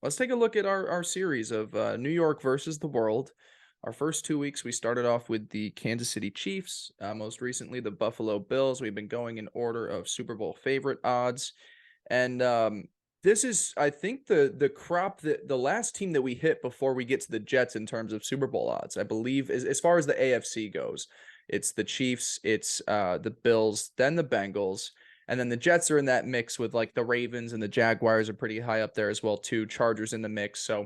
let's take a look at our series of New York versus the world. Our first 2 weeks, we started off with the Kansas City Chiefs, most recently the Buffalo Bills. We've been going in order of Super Bowl favorite odds. And this is, I think, the crop that the last team that we hit before we get to the Jets in terms of Super Bowl odds. I believe as far as the AFC goes, it's the Chiefs, it's the Bills, then the Bengals, and then the Jets are in that mix with like the Ravens and the Jaguars are pretty high up there as well too. Chargers in the mix. So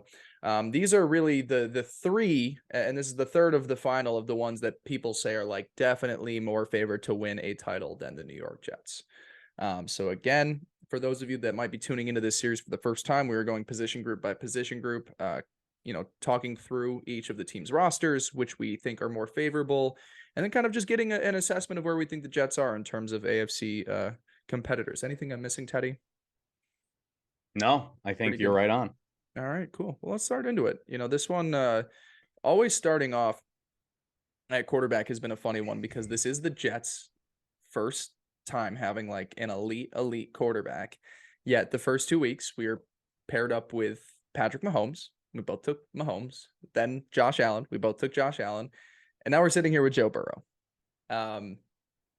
these are really the three, and this is the third of the final of the ones that people say are like definitely more favored to win a title than the New York Jets. So again, for those of you that might be tuning into this series for the first time, we were going position group by position group, talking through each of the team's rosters, which we think are more favorable, and then kind of just getting an assessment of where we think the Jets are in terms of AFC competitors. Anything I'm missing, Teddy? No, I Pretty think you're good. right on. All right, cool. Well, let's start into it. This one, always starting off at quarterback has been a funny one because this is the Jets' first time having like an elite quarterback. Yet the first 2 weeks we were paired up with Patrick Mahomes. We both took Mahomes. Then Josh Allen. We both took Josh Allen. And now we're sitting here with Joe Burrow. Um,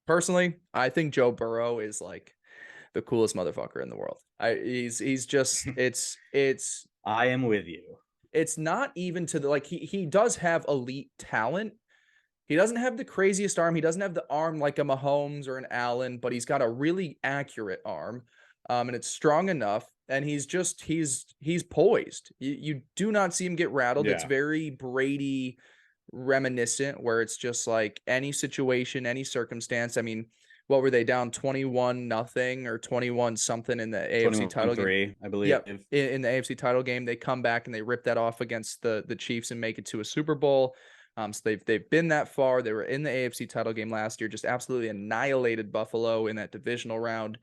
Personally, I think Joe Burrow is like the coolest motherfucker in the world. He's just I am with you. it's not even to the like he does have elite talent. He doesn't have the craziest arm. He doesn't have the arm like a Mahomes or an Allen, but he's got a really accurate arm, and it's strong enough. And he's poised. You do not see him get rattled. It's Yeah. very Brady reminiscent, where it's just like any situation, any circumstance. I mean, what were they down 21 nothing or 21 something in the AFC title game? 21-3, I believe. Yep. In the AFC title game, they come back and they rip that off against the Chiefs and make it to a Super Bowl. So they've been that far. They were in the AFC title game last year, just absolutely annihilated Buffalo in that divisional round.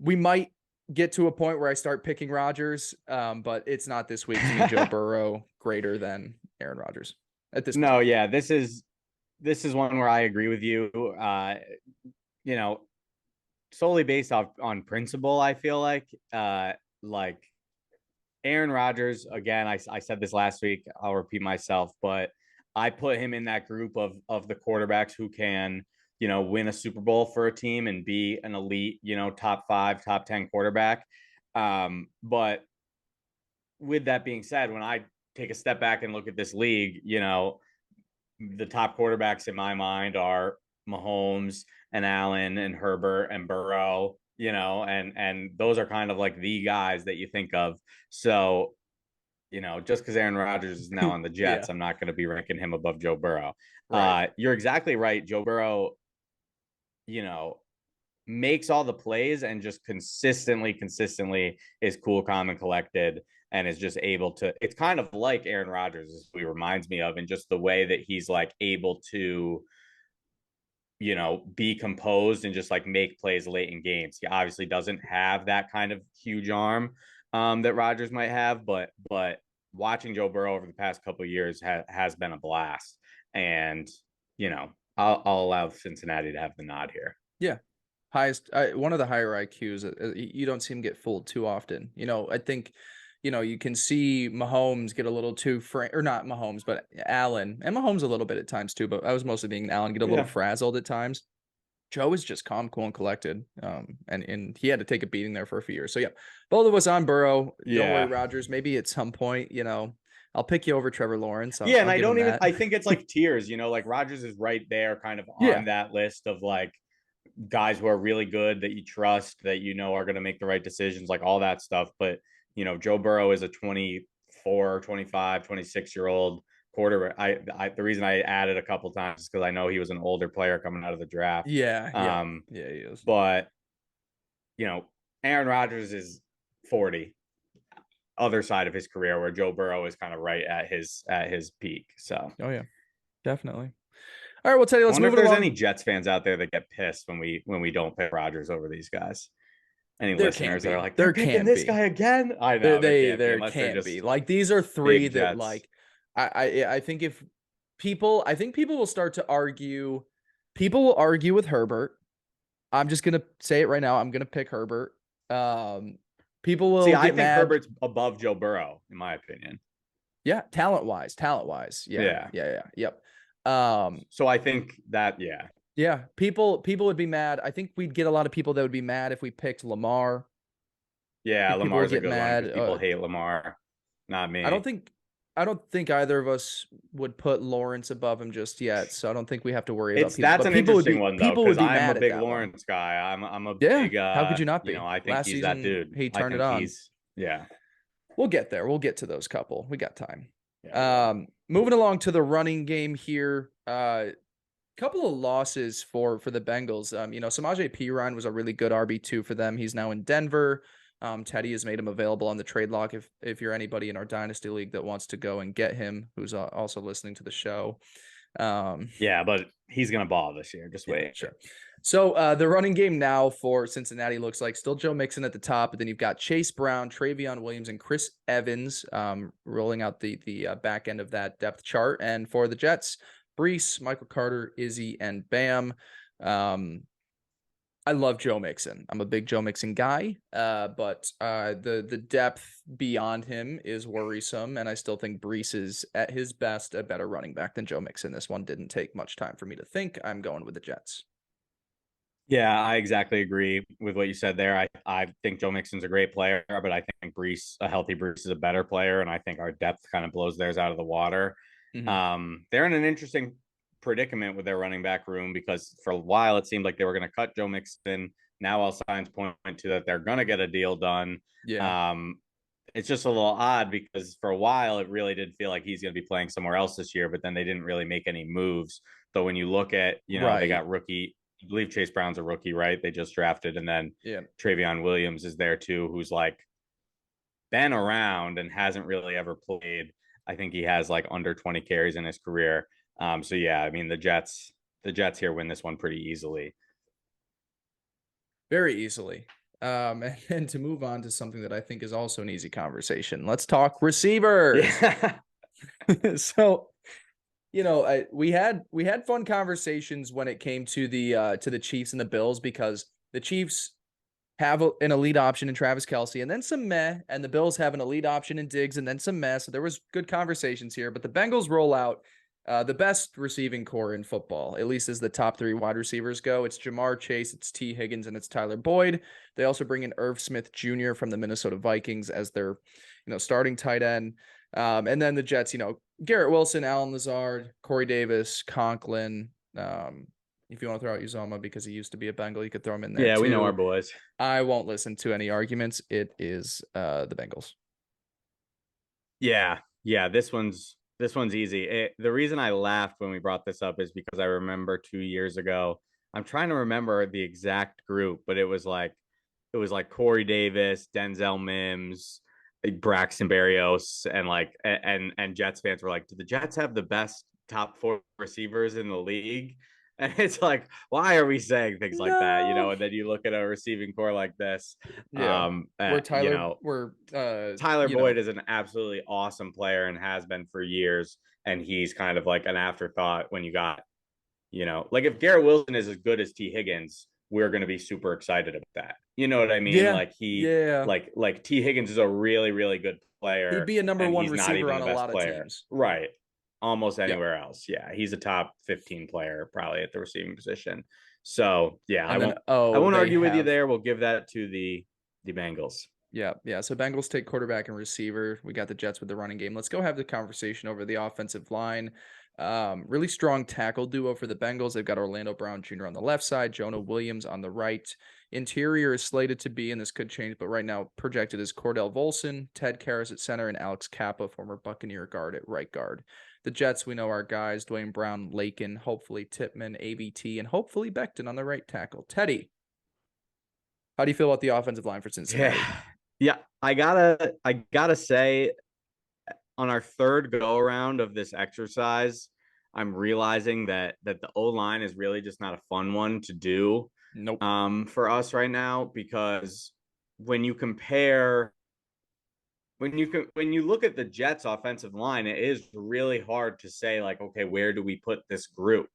We might get to a point where I start picking Rodgers, but it's not this week. To me, Joe Burrow greater than Aaron Rodgers at this point. No, yeah, this is one where I agree with you. You know, solely based off on principle, I feel like Aaron Rodgers, again, I said this last week, I'll repeat myself, but I put him in that group of the quarterbacks who can, win a Super Bowl for a team and be an elite, top 5, top 10 quarterback. But with that being said, when I take a step back and look at this league, the top quarterbacks in my mind are Mahomes and Allen and Herbert and Burrow, and those are kind of like the guys that you think of. So, just because Aaron Rodgers is now on the Yeah, Jets, I'm not going to be ranking him above Joe Burrow. right. You're exactly right. Joe Burrow, you know, makes all the plays and just consistently is cool, calm, and collected, and is just able to. It's kind of like Aaron Rodgers, is what he reminds me of, in just the way that he's like able to, be composed and just like make plays late in games. He obviously doesn't have that kind of huge arm that Rodgers might have, but watching Joe Burrow over the past couple of years has been a blast. And I'll allow Cincinnati to have the nod here. Yeah. One of the higher IQs. You don't see him get fooled too often. I think, you can see Mahomes get a little too or not Mahomes, but Allen and Mahomes a little bit at times too. But I was mostly being Allen get a little Yeah. frazzled at times. Joe is just calm, cool, and collected. And he had to take a beating there for a few years. So yeah, both of us on Burrow. Don't worry, Yeah. Rodgers. Maybe at some point, I'll pick you over Trevor Lawrence. Yeah, and I'll I give don't him even that. I think it's like tiers, like Rodgers is right there kind of on Yeah. that list of like guys who are really good that you trust, that are going to make the right decisions, like all that stuff. But, Joe Burrow is a 24, 25, 26-year-old quarterback. The reason I added a couple times is because I know he was an older player coming out of the draft. Yeah. Yeah. Um, Yeah. He is. but, Aaron Rodgers is 40, other side of his career, where Joe Burrow is kind of right at his peak. So Oh yeah. Definitely. All right, well, Teddy, I let's wonder move if it there's along. any Jets fans out there that get pissed when we don't pick Rodgers over these guys. Any There can't listeners that are be. like, they're There picking can't this be. guy again? I There know there they can't be there unless they're can't be. just Like these are three big that Jets. like I think if I think people will start to argue. People will argue with Herbert. I'm just gonna say it right now. I'm gonna pick Herbert. Um, People See, will I get think mad. Herbert's above Joe Burrow, in my opinion. Yeah, talent wise. Yeah, Yeah. yeah, yeah. Yep. So I think that, yeah. Yeah, people would be mad. I think we'd get a lot of people that would be mad if we picked Lamar. I Yeah, think people would Lamar's a get good one mad. because people hate Lamar. Not I don't me. think I don't think either of us would put Lawrence above him just yet. So I don't think we have to worry about It's people. that's But an interesting one though, people because would be I'm a mad at big that one. Lawrence guy. I'm a Yeah, big how could you not be? I think Last he's that season dude. he I turned it think on. he's yeah. We'll get there. We'll get to those couple. We got time. Yeah, we will. Moving along to the running game here. Couple of losses for the Bengals. Samaje Perine was a really good RB2 for them. He's now in Denver. Teddy has made him available on the trade lock if you're anybody in our dynasty league that wants to go and get him, who's also listening to the show. Um, Yeah, but he's gonna ball this year. Just yeah, wait. sure. So the running game now for Cincinnati looks like still Joe Mixon at the top, but then you've got Chase Brown, Travion Williams, and Chris Evans rolling out the back end of that depth chart. And for the Jets, Brees, Michael Carter, Izzy, and Bam. Um, I love Joe Mixon. I'm a big Joe Mixon guy, but the depth beyond him is worrisome, and I still think Brees is at his best a better running back than Joe Mixon. This one didn't take much time for me to think. I'm going with the Jets. Yeah, I exactly agree with what you said there. I think Joe Mixon's a great player, but I think a healthy Brees is a better player, and I think our depth kind of blows theirs out of the water. Mm-hmm. They're in an interesting predicament with their running back room because for a while it seemed like they were going to cut Joe Mixon. Now all signs point to that they're going to get a deal done. Yeah. Um, it's just a little odd because for a while it really did feel like he's going to be playing somewhere else this year, but then they didn't really make any moves. So when you look at, they Right. got rookie, I believe Chase Brown's a rookie, right? They just drafted, and then Yeah. Travion Williams is there too, who's like been around and hasn't really ever played. I think he has like under 20 carries in his career. So yeah, I mean the Jets here win this one pretty easily. Very easily. And then to move on to something that I think is also an easy conversation, let's talk receivers. Yeah. So, we had fun conversations when it came to the Chiefs and the Bills because the Chiefs have an elite option in Travis Kelce and then some meh, and the Bills have an elite option in Diggs and then some meh. So there was good conversations here, but the Bengals roll out the best receiving core in football, at least as the top three wide receivers go. It's Jamar Chase, it's T. Higgins, and it's Tyler Boyd. They also bring in Irv Smith Jr. from the Minnesota Vikings as their, starting tight end. And then the Jets, Garrett Wilson, Allen Lazard, Corey Davis, Conklin. If you want to throw out Uzoma because he used to be a Bengal, you could throw him in there Yeah, too. we know our boys. I won't listen to any arguments. It is the Bengals. Yeah, this one's easy. The reason I laughed when we brought this up is because I remember 2 years ago. I'm trying to remember the exact group, but it was like Corey Davis, Denzel Mims, Braxton Berrios, and and Jets fans were like, "Do the Jets have the best top four receivers in the league?" And it's like, why are we saying things like that? No. And then you look at a receiving core like this. Yeah. Where You Tyler, know, where Tyler Boyd is an absolutely awesome player and has been for years. And he's kind of like an afterthought when you got, like if Garrett Wilson is as good as T. Higgins, we're going to be super excited about that. You know what I mean? yeah, Like yeah. like T. Higgins is a really, really good He'd player, be a number and one he's not receiver even on the a best lot of player. teams. Right. Almost Yeah. anywhere else. Yeah. He's a top 15 player probably at the receiving position. So yeah, I And then won't I won't they argue with you have there. We'll give that to the Bengals. yeah. So Bengals take quarterback and receiver. We got the Jets with the running game. Let's go have the conversation over the offensive line. Really strong tackle duo for the Bengals. They've got Orlando Brown Jr. on the left side, Jonah Williams on the right. Interior is slated to be, and this could change, but right now projected is Cordell Volson, Ted Karras at center, and Alex Kappa, former Buccaneer guard at right guard. The Jets, we know our guys, Dwayne Brown, Lakin, hopefully Tippmann, ABT, and hopefully Becton on the right tackle. Teddy, how do you feel about the offensive line for Cincinnati? Yeah. Yeah. I gotta say, on our third go around of this exercise, I'm realizing that the O line is really just not a fun one to do Nope. for us right now, because when you compare when you look at the Jets offensive line, it is really hard to say like, okay, where do we put this group?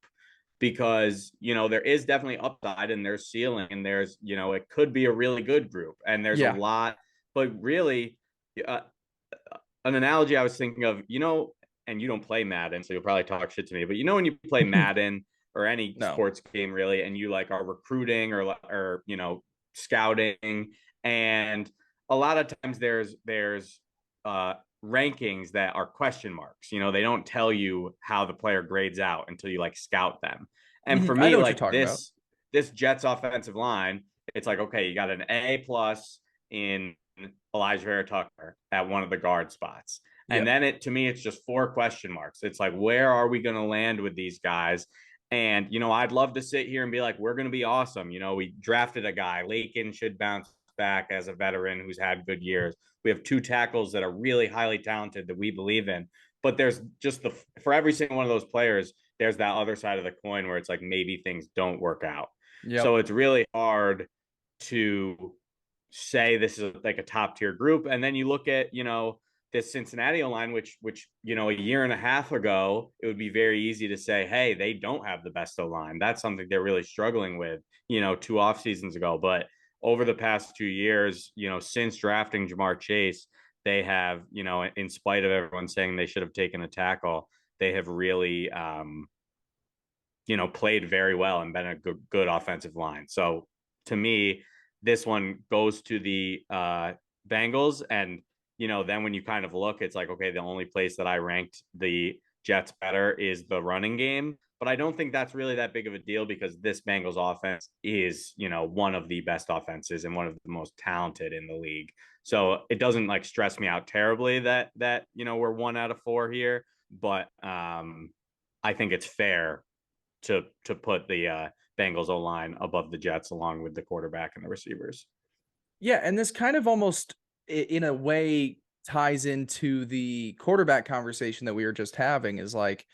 Because there is definitely upside and there's ceiling and there's it could be a really good group, and there's a Yeah. lot but really, uh, an analogy I was thinking of, and you don't play Madden, so you'll probably talk shit to me, but when you play Madden or any No. sports game really, and you like are recruiting or scouting, and a lot of times there's uh rankings that are question marks. They don't tell you how the player grades out until you like scout them. And for I me, know what you're like talking about. this Jets offensive line, it's like, okay, you got an A plus in Elijah Vera Tucker at one of the guard spots. And Yep. then to me, it's just four question marks. It's like, where are we going to land with these guys? And, I'd love to sit here and be like, we're going to be awesome. We drafted a guy. Lakin should bounce back as a veteran who's had good years. We have two tackles that are really highly talented that we believe in. But there's just for every single one of those players, there's that other side of the coin where it's like maybe things don't work out. Yep. So it's really hard to say this is like a top tier group. And then you look at, this Cincinnati line, which, a year and a half ago, it would be very easy to say, hey, they don't have the best O line. That's something they're really struggling with, two off seasons ago. But over the past 2 years, since drafting Jamar Chase, they have, in spite of everyone saying they should have taken a tackle, they have really, played very well and been a good offensive line. So to me, this one goes to the Bengals. And, then when you kind of look, it's like, okay, the only place that I ranked the Jets better is the running game. But I don't think that's really that big of a deal because this Bengals offense is, one of the best offenses and one of the most talented in the league. So it doesn't like stress me out terribly that we're 1 out of 4 here. But I think it's fair to put the Bengals O line above the Jets, along with the quarterback and the receivers. Yeah, and this kind of almost in a way ties into the quarterback conversation that we were just having is like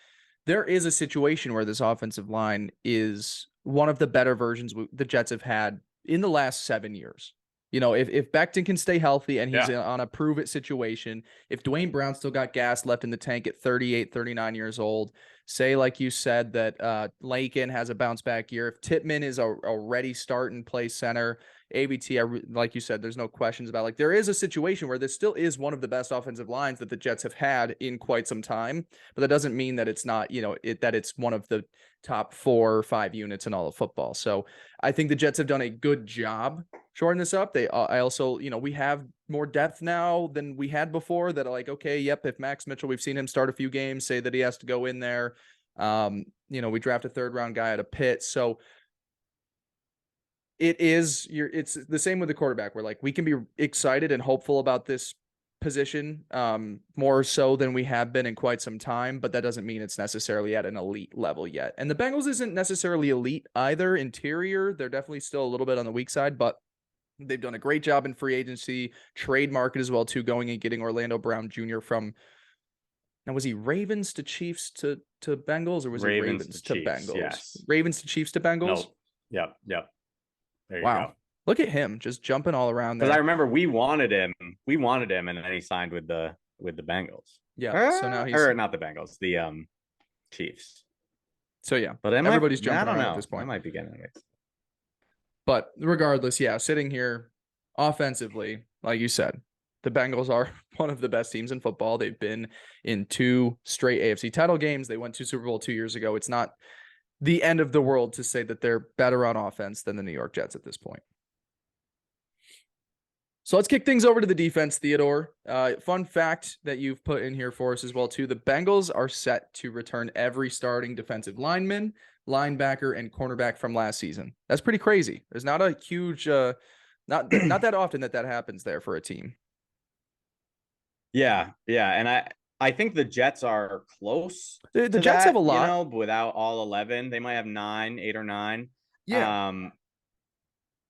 there is a situation where this offensive line is one of the better versions the Jets have had in the last 7 years. If Becton can stay healthy and he's Yeah. on a prove it situation, if Dwayne Brown still got gas left in the tank at 38, 39 years old, say, like you said, that Lakin has a bounce back year, if Tippmann is already starting play center, ABT, like you said, there's no questions about like there is a situation where this still is one of the best offensive lines that the Jets have had in quite some time, but that doesn't mean that it's not, that it's one of the top 4 or 5 units in all of football. So I think the Jets have done a good job shorten this up. I also, we have more depth now than we had before that are like, okay, yep, if Max Mitchell, we've seen him start a few games, say that he has to go in there. We draft a 3rd-round guy at a Pitt. So it's the same with the quarterback. We're like, we can be excited and hopeful about this position more so than we have been in quite some time, but that doesn't mean it's necessarily at an elite level yet. And the Bengals isn't necessarily elite either. Interior, they're definitely still a little bit on the weak side, but they've done a great job in free agency, trade market as well too, going and getting Orlando Brown Jr. from now. Was he Ravens to Chiefs to Bengals, or was he Ravens to Ravens to Chiefs. Bengals? Yes. Ravens to Chiefs to Bengals. Nope. Yep. Yep. There you Wow, go. look at him just jumping all around Because I there. remember we wanted him. We wanted him, and then he signed with the Bengals. Yeah. So now he's Or not the Bengals, the Chiefs. so yeah. But Everybody's I jumping don't around at know. this I point. might be getting it. But regardless, yeah, sitting here offensively, like you said, the Bengals are one of the best teams in football. They've been in 2 straight AFC title games. They went to Super Bowl 2 years ago. It's not the end of the world to say that they're better on offense than the New York Jets at this point. So let's kick things over to the defense, Theodore. Fun fact that you've put in here for us as well, too. The Bengals are set to return every starting defensive lineman, linebacker, and cornerback from last season. That's pretty crazy. There's not a huge, not that often that happens there for a team. Yeah, yeah, and I think the Jets are close The to Jets have a that, lot. but without all 11, they might have 9, 8 or 9. Yeah. Um,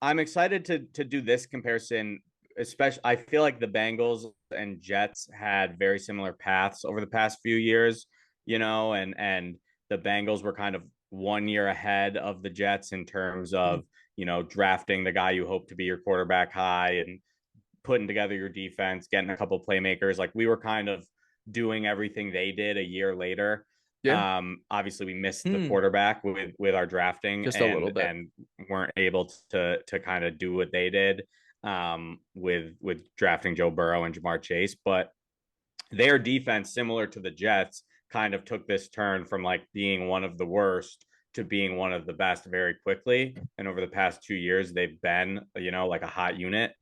I'm excited to do this comparison, especially I feel like the Bengals and Jets had very similar paths over the past few years, and the Bengals were kind of 1 year ahead of the Jets in terms of, drafting the guy you hope to be your quarterback high and putting together your defense, getting a couple playmakers. Like we were kind of doing everything they did a year later. Yeah. Obviously, we missed the quarterback with our drafting Just a little bit. and weren't able to kind of do what they did. with drafting Joe Burrow and Jamar Chase. But their defense, similar to the Jets, kind of took this turn from like being one of the worst to being one of the best very quickly. And over the past 2 years, they've been, like a hot unit.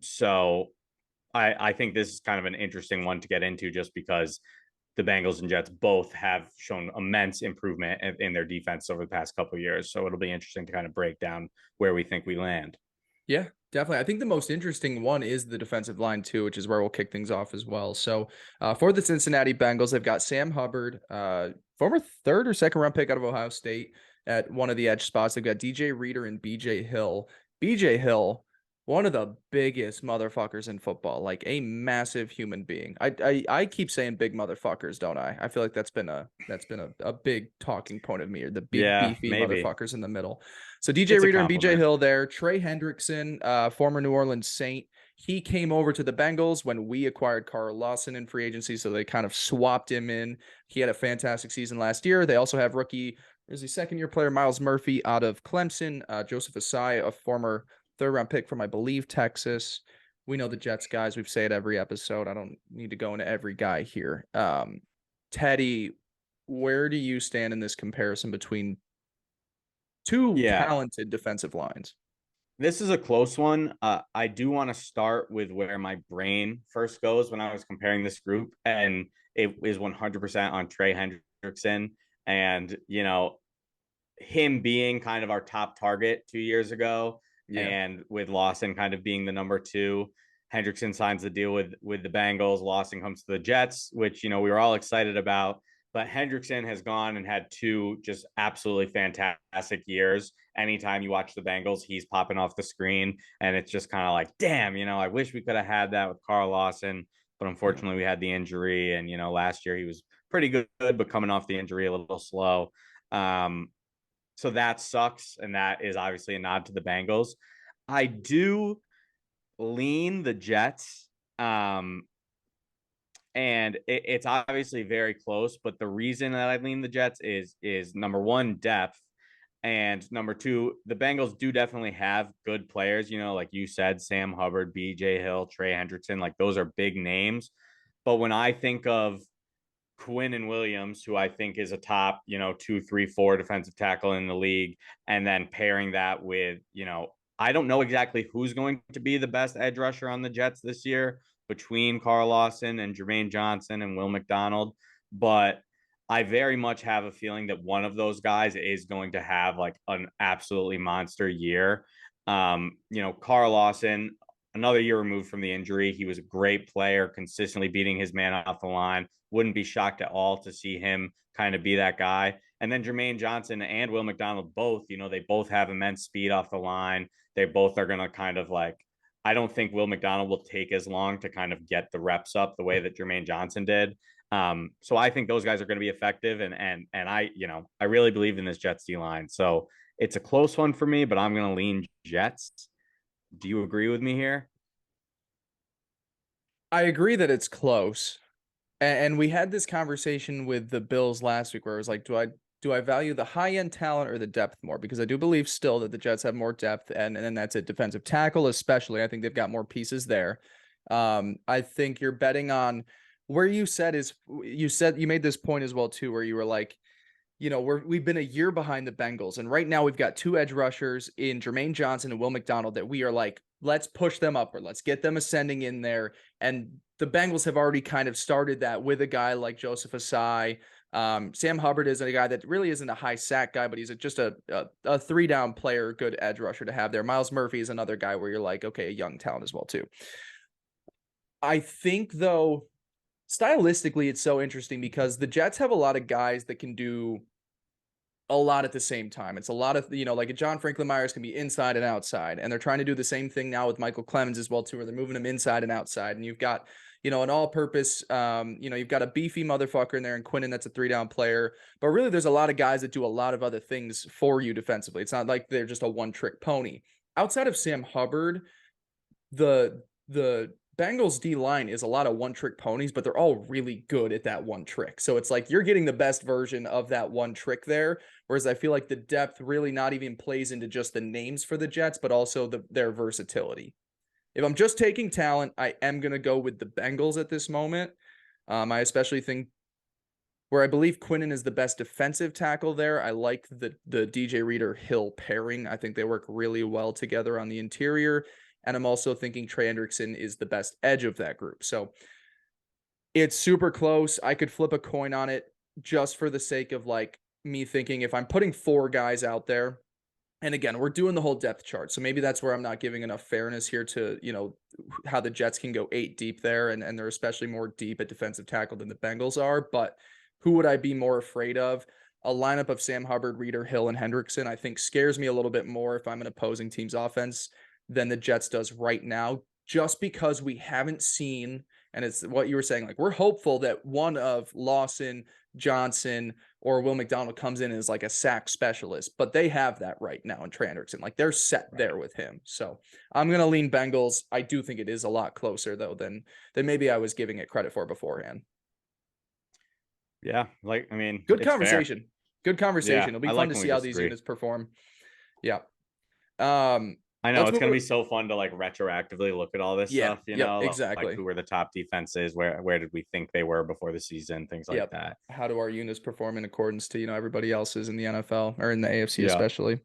So I think this is kind of an interesting one to get into just because the Bengals and Jets both have shown immense improvement in their defense over the past couple of years. So it'll be interesting to kind of break down where we think we land. Yeah, definitely. I think the most interesting one is the defensive line too, which is where we'll kick things off as well. So for the Cincinnati Bengals, they've got Sam Hubbard, former third or second round pick out of Ohio State at one of the edge spots. They've got DJ Reader and BJ Hill. BJ Hill, one of the biggest motherfuckers in football, like a massive human being. I keep saying big motherfuckers, don't I? I feel like that's been a big talking point of me, or the big Yeah, beefy maybe. motherfuckers in the middle. So DJ It's a Reader and BJ compliment. Hill there. Trey Hendrickson, former New Orleans Saint. He came over to the Bengals when we acquired Carl Lawson in free agency, so they kind of swapped him in. He had a fantastic season last year. They also have rookie, there's a second-year player, Miles Murphy out of Clemson, Joseph Asai, a former third-round pick from, I believe, Texas. We know the Jets guys. We've said it every episode. I don't need to go into every guy here. Teddy, where do you stand in this comparison between two Yeah, talented defensive lines? this is a close one. I do want to start with where my brain first goes when I was comparing this group, and it is 100% on Trey Hendrickson. And, him being kind of our top target 2 years ago, Yeah. and with Lawson kind of being the number two. Hendrickson signs the deal with the Bengals. Lawson comes to the Jets, which we were all excited about. But Hendrickson has gone and had two just absolutely fantastic years. Anytime you watch the Bengals, he's popping off the screen, and it's just kind of like, damn, I wish we could have had that with Carl Lawson, but Yeah. unfortunately we had the injury, and last year he was pretty good, but coming off the injury a little slow. Um, so that sucks, and that is obviously a nod to the Bengals. I do lean the Jets. And it's obviously very close, but the reason that I lean the Jets is number one, depth, and number two, the Bengals do definitely have good players. Like you said, Sam Hubbard, B.J. Hill, Trey Hendrickson, like those are big names. But when I think of Quinn and Williams, who I think is a top, 2, 3, 4 defensive tackle in the league, and then pairing that with, I don't know exactly who's going to be the best edge rusher on the Jets this year between Carl Lawson and Jermaine Johnson and Will McDonald, but I very much have a feeling that one of those guys is going to have like an absolutely monster year. Carl Lawson, another year removed from the injury, he was a great player, consistently beating his man off the line. Wouldn't be shocked at all to see him kind of be that guy. And then Jermaine Johnson and Will McDonald both, they both have immense speed off the line. They both are going to kind of like, I don't think Will McDonald will take as long to kind of get the reps up the way that Jermaine Johnson did. So I think those guys are going to be effective, and I really believe in this Jets D line. So it's a close one for me, but I'm going to lean Jets. Do you agree with me here? I agree that it's close. And we had this conversation with the Bills last week where it was like, do I value the high end talent or the depth more? Because I do believe still that the Jets have more depth, and then that's it. Defensive tackle, especially. I think they've got more pieces there. I think you're betting on where you made this point as well too, where you were like, we've been a year behind the Bengals, and right now we've got two edge rushers in Jermaine Johnson and Will McDonald that we are like, let's push them upward, let's get them ascending in there. And the Bengals have already kind of started that with a guy like Joseph Asai. Sam Hubbard is a guy that really isn't a high sack guy, but he's just a three down player, good edge rusher to have there. Miles Murphy is another guy where you're like, okay, a young talent as well too. I think though, stylistically, it's so interesting because the Jets have a lot of guys that can do a lot at the same time. It's a lot of, like a John Franklin Myers can be inside and outside. And they're trying to do the same thing now with Michael Clemens as well, too, where they're moving him inside and outside. And you've got, an all purpose, you've got a beefy motherfucker in there and Quinnen that's a three down player. But really, there's a lot of guys that do a lot of other things for you defensively. It's not like they're just a one trick pony. Outside of Sam Hubbard, the Bengals D line is a lot of one trick ponies, but they're all really good at that one trick. So it's like you're getting the best version of that one trick there. Whereas I feel like the depth really not even plays into just the names for the Jets, but also their versatility. If I'm just taking talent, I am going to go with the Bengals at this moment. I especially think where I believe Quinnen is the best defensive tackle there. I like the DJ Reader Hill pairing. I think they work really well together on the interior. And I'm also thinking Trey Hendrickson is the best edge of that group. So it's super close. I could flip a coin on it just for the sake of like me thinking if I'm putting four guys out there, and again, we're doing the whole depth chart. So maybe that's where I'm not giving enough fairness here to, how the Jets can go 8 deep there. And they're especially more deep at defensive tackle than the Bengals are. But who would I be more afraid of? A lineup of Sam Hubbard, Reader, Hill, and Hendrickson, I think scares me a little bit more if I'm an opposing team's offense than the Jets does right now, just because we haven't seen, and it's what you were saying, like we're hopeful that one of Lawson, Johnson, or Will McDonald comes in as like a sack specialist, but they have that right now in Trey Hendrickson. Like they're set there with him. So I'm gonna lean Bengals. I do think it is a lot closer though than maybe I was giving it credit for beforehand. Yeah, like I mean, Good it's fair. conversation. Good conversation. Yeah, It'll be I fun like to when see we how these disagree. units perform. Yeah. Um, I know let's it's move. gonna be so fun to like retroactively look at all this Yeah. stuff, you Yep. know, like Exactly. who were the top defenses, where did we think they were before the season, things like Yep. that. How do our units perform in accordance to everybody else's in the NFL or in the AFC Yeah. especially?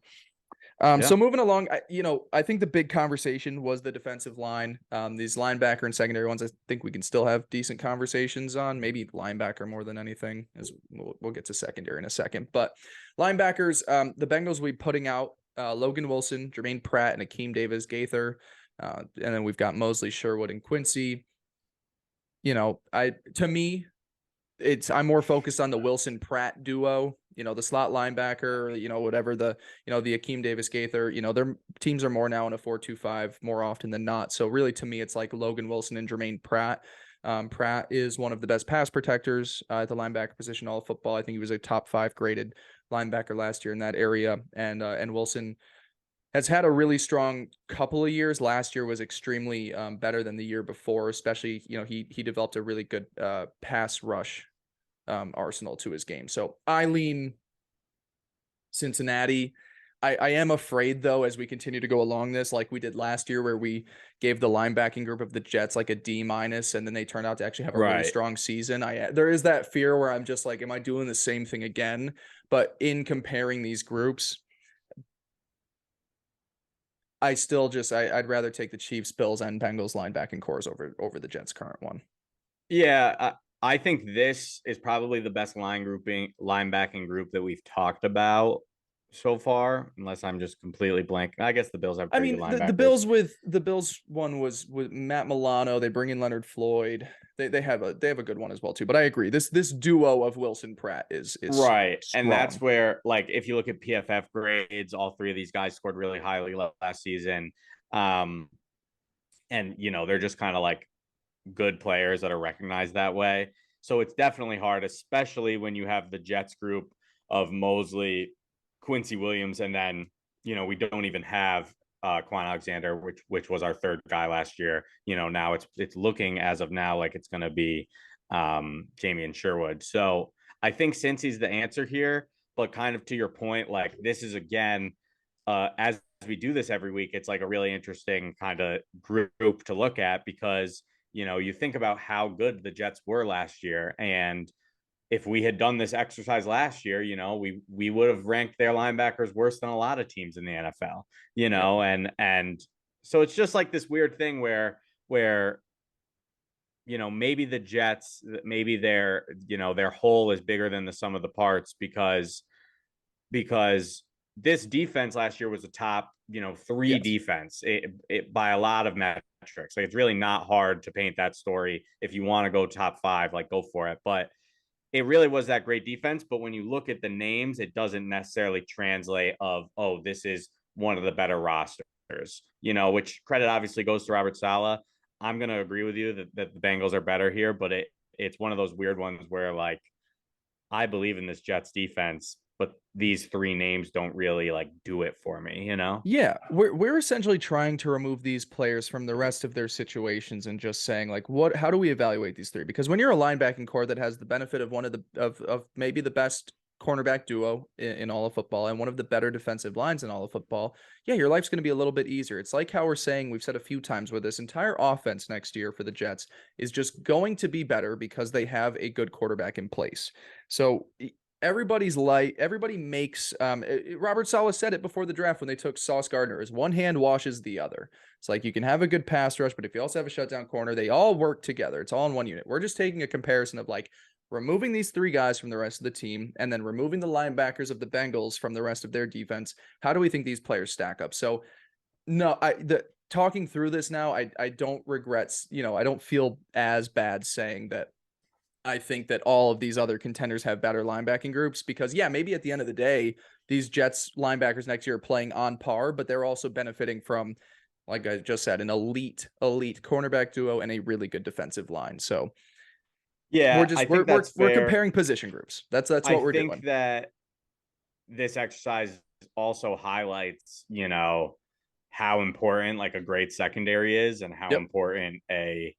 Yeah. So moving along, I think the big conversation was the defensive line. These linebacker and secondary ones, I think we can still have decent conversations on. Maybe linebacker more than anything, as we'll get to secondary in a second. But linebackers, the Bengals will be putting out Logan Wilson, Jermaine Pratt, and Akeem Davis Gaither, and then we've got Mosley, Sherwood, and Quincy. To me, I'm more focused on the Wilson Pratt duo, the slot linebacker, whatever the Akeem Davis Gaither, their teams are more now in a 4-2-5 more often than not. So really to me, it's like Logan Wilson and Jermaine Pratt. Pratt is one of the best pass protectors at the linebacker position all of football. I think he was a top 5 graded linebacker last year in that area. And Wilson has had a really strong couple of years. Last year was extremely better than the year before, especially, he developed a really good pass rush arsenal to his game. So I lean Cincinnati. I am afraid, though, as we continue to go along this, like we did last year, where we gave the linebacking group of the Jets like a D minus, and then they turned out to actually have a really Right. strong season. There is that fear where I'm just like, am I doing the same thing again? But in comparing these groups, I still I'd rather take the Chiefs, Bills, and Bengals linebacking cores over the Jets' current one. Yeah, I think this is probably the best linebacking group that we've talked about so far, unless I'm just completely blank. I guess the Bills have I pretty good mean, the linebackers. Bills one was with Matt Milano. They bring in Leonard Floyd. They have a good one as well too. But I agree. This duo of Wilson Pratt is Right. And that's strong. where, like, if you look at PFF grades, all three of these guys scored really highly last season. Um, and, they're just kind of like good players that are recognized that way. So it's definitely hard, especially when you have the Jets group of Mosley, Quincy Williams, and then, we don't even have Quan Alexander, which was our third guy last year. Now it's looking as of now like it's going to be Jamie and Sherwood. So I think Cincy's the answer here, but kind of to your point, like this is again, as we do this every week, it's like a really interesting kind of group to look at because you think about how good the Jets were last year, and if we had done this exercise last year, we would have ranked their linebackers worse than a lot of teams in the NFL, Yep. and so it's just like this weird thing where maybe the Jets, maybe their whole is bigger than the sum of the parts because this defense last year was a top, three Yes. defense by a lot of metrics. Like it's really not hard to paint that story. If you want to go top 5, like go for it. But it really was that great defense. But when you look at the names, it doesn't necessarily translate of, oh, this is one of the better rosters, which credit obviously goes to Robert Saleh. I'm going to agree with you that the Bengals are better here, but it's one of those weird ones where like, I believe in this Jets defense but these three names don't really like do it for me, you know? Yeah, we're essentially trying to remove these players from the rest of their situations and just saying like how do we evaluate these three? Because when you're a linebacking core that has the benefit of one of the of maybe the best cornerback duo in all of football and one of the better defensive lines in all of football, yeah, your life's going to be a little bit easier. It's like how we're saying we've said a few times where this entire offense next year for the Jets is just going to be better because they have a good quarterback in place. So everybody makes Robert Saleh said it before the draft when they took Sauce Gardner is one hand washes the other. It's like you can have a good pass rush, but if you also have a shutdown corner, they all work together. It's all in one unit. We're just taking a comparison of like removing these three guys from the rest of the team and then removing the linebackers of the Bengals from the rest of their defense. How do we think these players stack up? So no, the talking through this now, I don't regret, I don't feel as bad saying that I think that all of these other contenders have better linebacking groups because, yeah, maybe at the end of the day, these Jets linebackers next year are playing on par, but they're also benefiting from, like I just said, an elite cornerback duo and a really good defensive line. So we're Yeah, I just think that's we're fair. comparing position groups. That's I what we're think doing. that this exercise also highlights, how important like a great secondary is and how Yep. important a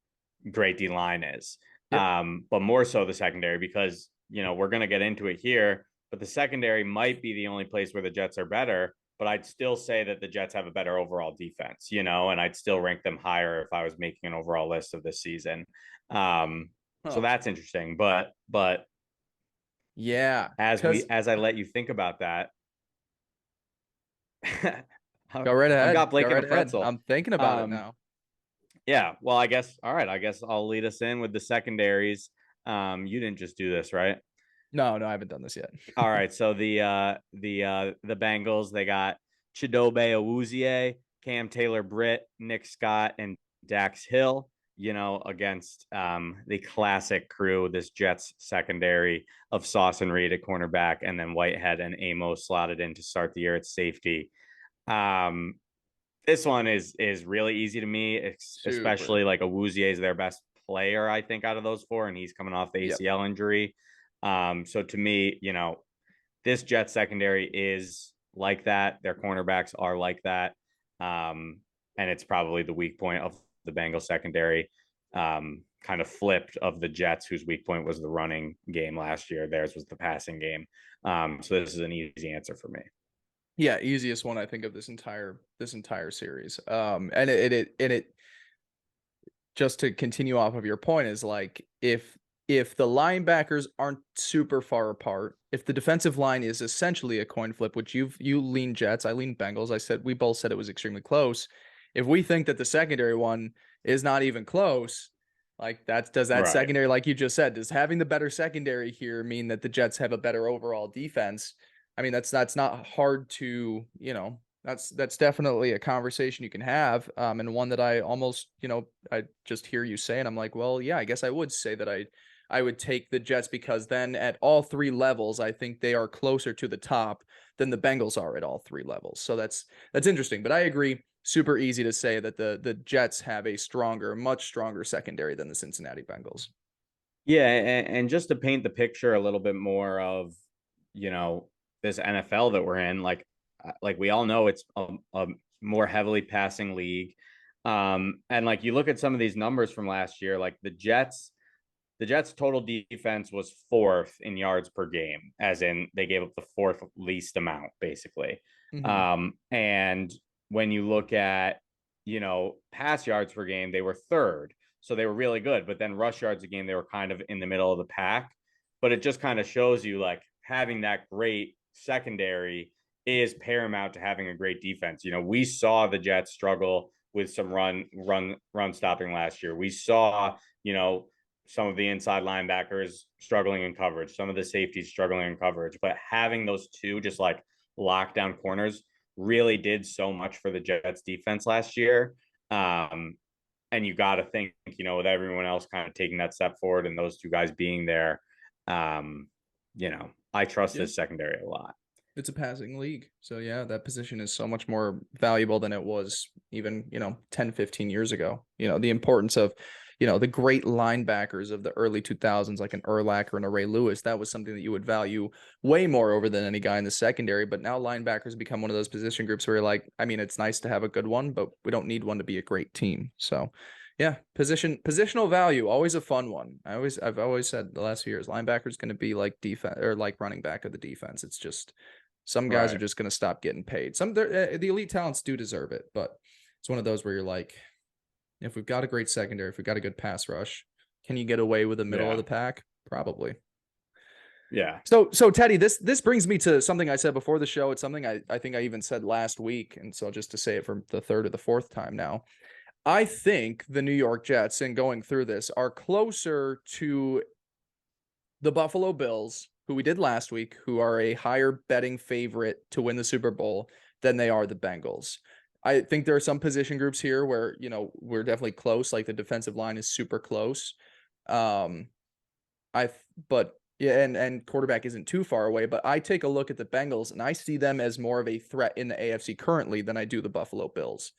great D line is. Yep. But more so the secondary because, we're going to get into it here, but the secondary might be the only place where the Jets are better. But I'd still say that the Jets have a better overall defense, and I'd still rank them higher if I was making an overall list of this season. So Huh. that's interesting. But Yeah. as we Because as I let you think about that, go right I've ahead. got Go Blake in a right ahead. pretzel. I'm thinking about it Um, now. yeah, well, I guess all right. I guess I'll lead us in with the secondaries. You didn't just do this, right? No, I haven't done this yet. All right. So the Bengals, they got Chidobe Awuzie, Cam Taylor Britt, Nick Scott, and Dax Hill, against the classic crew, this Jets secondary of Sauce and Reed at cornerback, and then Whitehead and Amos slotted in to start the year at safety. Um, this one is really easy to me, Super. especially like Awuzie is their best player, I think, out of those four, and he's coming off the Yep. ACL injury. So to me, this Jet secondary is like that. Their cornerbacks are like that. And it's probably the weak point of the Bengals secondary, kind of flipped of the Jets, whose weak point was the running game last year. Theirs was the passing game. So this is an easy answer for me. Yeah, easiest one I think of this entire series. And it just to continue off of your point is like if the linebackers aren't super far apart, if the defensive line is essentially a coin flip, which you lean Jets, I lean Bengals. We both said it was extremely close. If we think that the secondary one is not even close, like does that Right. secondary, like you just said, does having the better secondary here mean that the Jets have a better overall defense? I mean, that's not hard to, that's definitely a conversation you can have, and one that I almost, I just hear you say, and I'm like, well, yeah, I guess I would say that I would take the Jets because then at all three levels, I think they are closer to the top than the Bengals are at all three levels. So that's interesting, but I agree. Super easy to say that the Jets have a much stronger secondary than the Cincinnati Bengals. Yeah, and just to paint the picture a little bit more of, this NFL that we're in, like we all know it's a more heavily passing league. And like you look at some of these numbers from last year, like the Jets total defense was fourth in yards per game, as in they gave up the fourth least amount, basically. Hmm. And when you look at, pass yards per game, they were third. So they were really good. But then rush yards a game, they were kind of in the middle of the pack. But it just kind of shows you like having that great secondary is paramount to having a great defense. We saw the Jets struggle with some run stopping last year. We saw, some of the inside linebackers struggling in coverage, some of the safeties struggling in coverage, but having those two just like lockdown corners really did so much for the Jets defense last year. Um, and you got to think, with everyone else kind of taking that step forward and those two guys being there, I trust Yeah. this secondary a lot. It's a passing league. So yeah, that position is so much more valuable than it was even, 10, 15 years ago. The importance of the great linebackers of the early 2000s, like an Urlacher and a Ray Lewis. That was something that you would value way more over than any guy in the secondary. But now linebackers become one of those position groups where you're like, I mean, it's nice to have a good one, but we don't need one to be a great team. So yeah, positional value, always a fun one. I've always said the last few years, linebacker is going to be like defense or like running back of the defense. It's just some guys are Right. just going to stop getting paid. The elite talents do deserve it, but it's one of those where you're like, if we've got a great secondary, if we've got a good pass rush, can you get away with the middle of Yeah. the pack? Probably. Yeah. So Teddy, this brings me to something I said before the show. It's something I think I even said last week, and so just to say it for the third or the fourth time now. I think the New York Jets, in going through this, are closer to the Buffalo Bills, who we did last week, who are a higher betting favorite to win the Super Bowl than they are the Bengals. I think there are some position groups here where, we're definitely close. Like the defensive line is super close. Um, but yeah, and quarterback isn't too far away. But I take a look at the Bengals and I see them as more of a threat in the AFC currently than I do the Buffalo Bills.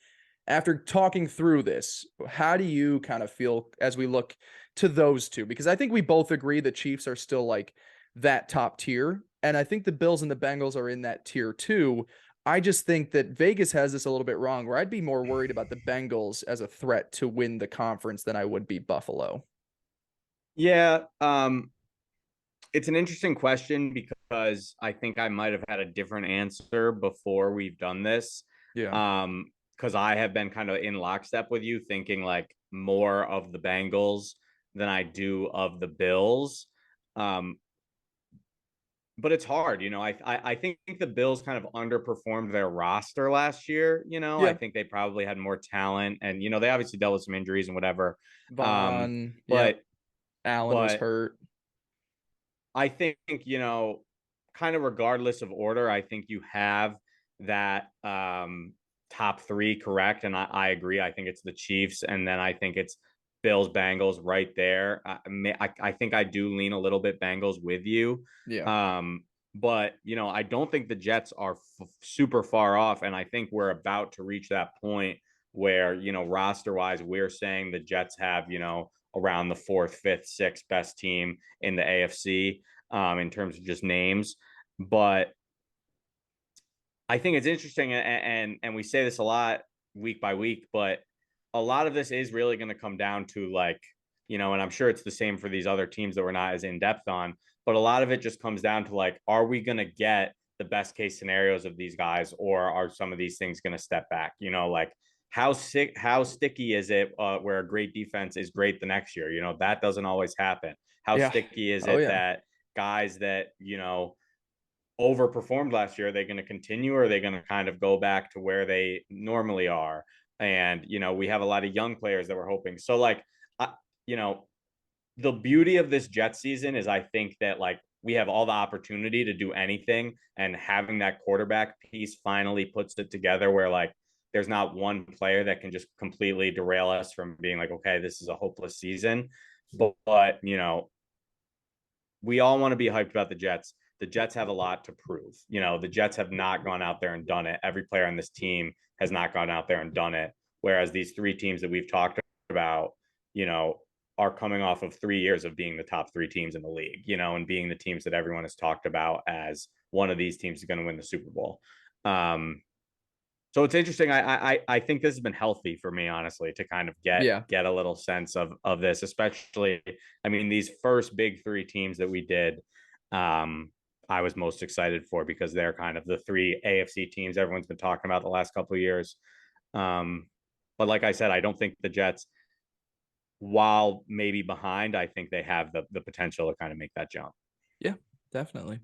After talking through this, how do you kind of feel as we look to those two? Because I think we both agree the Chiefs are still like that top tier. And I think the Bills and the Bengals are in that tier too. I just think that Vegas has this a little bit wrong, where I'd be more worried about the Bengals as a threat to win the conference than I would be Buffalo. Yeah. It's an interesting question because I think I might have had a different answer before we've done this. Yeah. Because I have been kind of in lockstep with you, thinking like more of the Bengals than I do of the Bills. Um, but it's hard, I think the Bills kind of underperformed their roster last year. I Yeah. think they probably had more talent, and they obviously dealt with some injuries and whatever. Um, Vaughn. Yep. but Allen was but hurt. I think, kind of regardless of order, I think you have that top three correct. And I agree. I think it's the Chiefs. And then I think it's Bills, Bengals right there. I think I do lean a little bit Bengals with you. Yeah. But, I don't think the Jets are super far off. And I think we're about to reach that point where, roster wise, we're saying the Jets have, around the fourth, fifth, sixth best team in the AFC in terms of just names. But I think it's interesting, and we say this a lot week by week, but a lot of this is really going to come down to like, and I'm sure it's the same for these other teams that we're not as in depth on, but a lot of it just comes down to like, are we going to get the best case scenarios of these guys, or are some of these things going to step back? Like how sticky is it where a great defense is great the next year? That doesn't always happen. How Yeah. sticky is Oh it yeah. that guys that overperformed last year, are they going to continue, or are they going to kind of go back to where they normally are? And we have a lot of young players that we're hoping. So like, I, you know, the beauty of this Jet season is I think that like we have all the opportunity to do anything, and having that quarterback piece finally puts it together where like there's not one player that can just completely derail us from being like, okay, this is a hopeless season. But we all want to be hyped about the Jets. The Jets have a lot to prove. The Jets have not gone out there and done it. Every player on this team has not gone out there and done it. Whereas these three teams that we've talked about, are coming off of 3 years of being the top three teams in the league, and being the teams that everyone has talked about as one of these teams is going to win the Super Bowl. So it's interesting. I think this has been healthy for me, honestly, to kind of get Yeah. get a little sense of this, especially. I mean, these first big three teams that we did, um, I was most excited for because they're kind of the three AFC teams everyone's been talking about the last couple of years. Um, but like I said, I don't think the Jets, while maybe behind, I think they have the potential to kind of make that jump. Yeah. Definitely.